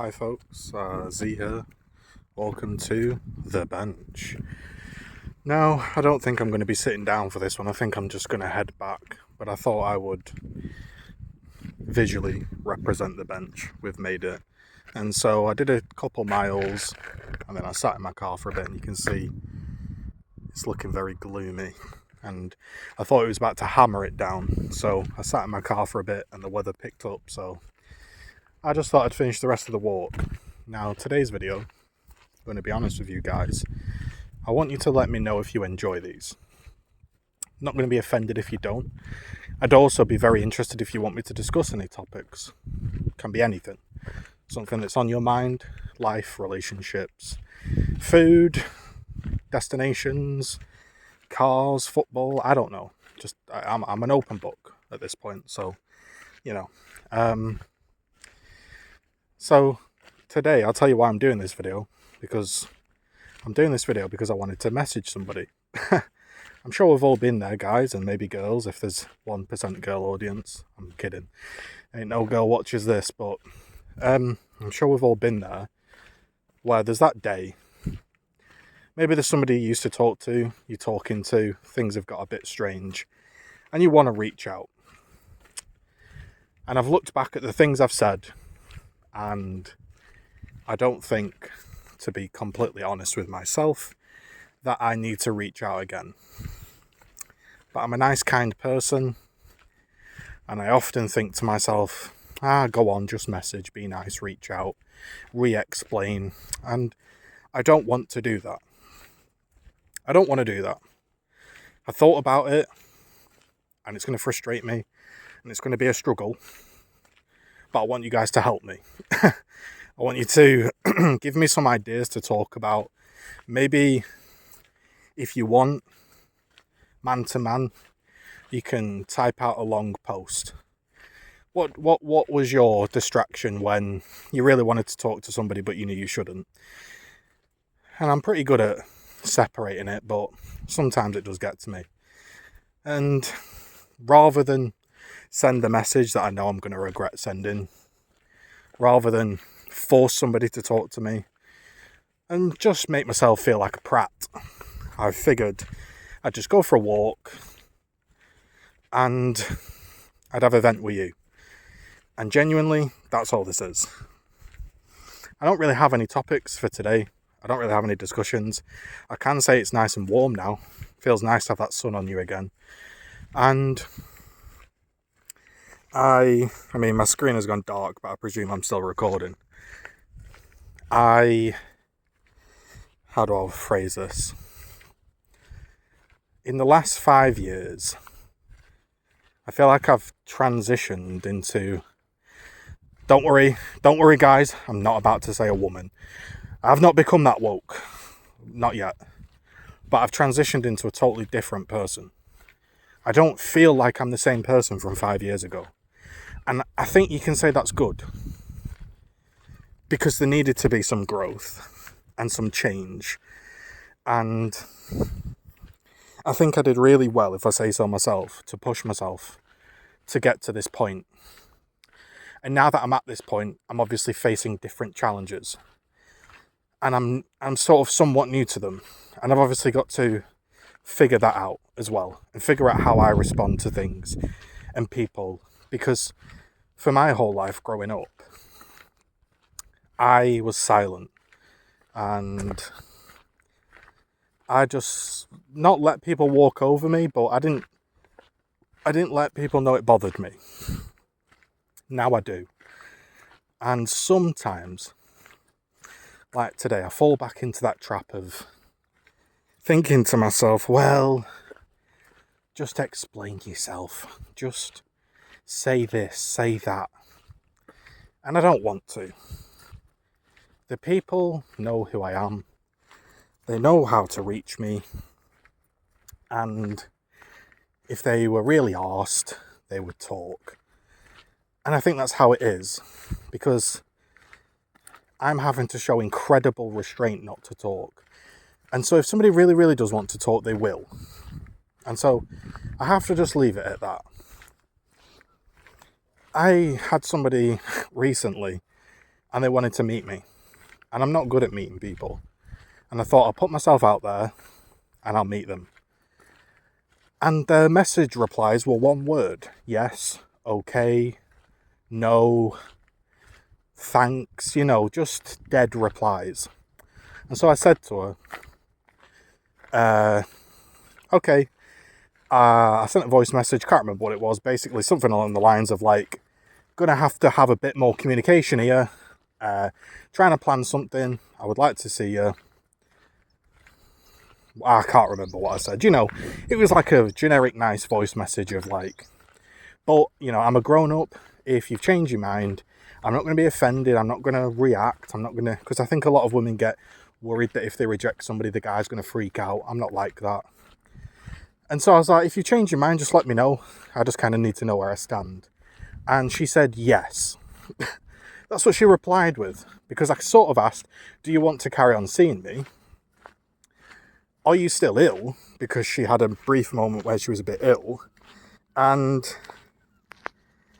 Hi folks, Zii here. Welcome to The Bench. Now, I don't think I'm going to be sitting down for this one. I think I'm just going to head back. But I thought I would visually represent the bench we've made it. And so I did a couple miles and then I sat in my car for a bit and you can see it's looking very gloomy. And I thought it was about to hammer it down. So I sat in my car for a bit and the weather picked up. So I just thought I'd finish the rest of the walk. Now, today's video, I'm going to be honest with you guys, I want you to let me know if you enjoy these. I'm not going to be offended if you don't. I'd also be very interested if you want me to discuss any topics. Can be anything. Something that's on your mind, life, relationships, food, destinations, cars, football, I don't know. Just I'm an open book at this point, so, you know. So today I'll tell you why I'm doing this video, because I wanted to message somebody. I'm sure we've all been there, guys, and maybe girls, if there's 1% girl audience. I'm kidding. Ain't no girl watches this, but I'm sure we've all been there, where there's that day. Maybe there's somebody you used to talk to, you're talking to, things have got a bit strange, and you want to reach out. And I've looked back at the things I've said, and I don't think, to be completely honest with myself, that I need to reach out again. But I'm a nice, kind person, and I often think to myself, go on, just message, be nice, reach out, re-explain, and I don't want to do that. I don't want to do that. I thought about it, and it's going to frustrate me, and it's going to be a struggle, but I want you guys to help me. I want you to give me some ideas to talk about. Maybe if you want, man to man, you can type out a long post. What was your distraction when you really wanted to talk to somebody but you knew you shouldn't? And I'm pretty good at separating it, but sometimes it does get to me. And rather than send a message that I know I'm going to regret sending, rather than force somebody to talk to me and just make myself feel like a prat, I figured I'd just go for a walk and I'd have a vent with you. And genuinely, that's all this is. I don't really have any topics for today. I don't really have any discussions. I can say it's nice and warm now. Feels nice to have that sun on you again. And I mean, my screen has gone dark, but I presume I'm still recording. How do I phrase this? In the last 5 years, I feel like I've transitioned into, don't worry guys, I'm not about to say a woman. I've not become that woke, not yet, but I've transitioned into a totally different person. I don't feel like I'm the same person from 5 years ago. And I think you can say that's good, because there needed to be some growth and some change. And I think I did really well, if I say so myself, to push myself to get to this point. And now that I'm at this point, I'm obviously facing different challenges. And I'm sort of somewhat new to them. And I've obviously got to figure that out as well, and figure out how I respond to things and people. Because for my whole life growing up, I was silent, and I just not let people walk over me, but I didn't let people know it bothered me. Now I do. And sometimes, like today, I fall back into that trap of thinking to myself, well, just explain yourself. Just say this, say that. And I don't want to. The people know who I am. They know how to reach me. And if they were really arsed, they would talk. And I think that's how it is. Because I'm having to show incredible restraint not to talk. And so if somebody really, really does want to talk, they will. And so I have to just leave it at that. I had somebody recently and they wanted to meet me. And I'm not good at meeting people. And I thought I'll put myself out there and I'll meet them. And the message replies were one word: yes, okay, no, thanks, just dead replies. And so I said to her, okay, I sent a voice message, can't remember what it was, basically something along the lines of like, gonna have to have a bit more communication here, trying to plan something, I would like to see you. I can't remember what I said, it was like a generic nice voice message of like, but, I'm a grown up, if you've changed your mind, I'm not going to be offended, I'm not going to react, because I think a lot of women get worried that if they reject somebody, the guy's going to freak out. I'm not like that. And so I was like, if you change your mind, just let me know. I just kind of need to know where I stand. And she said yes. That's what she replied with, because I sort of asked, do you want to carry on seeing me? Are you still ill? Because she had a brief moment where she was a bit ill. And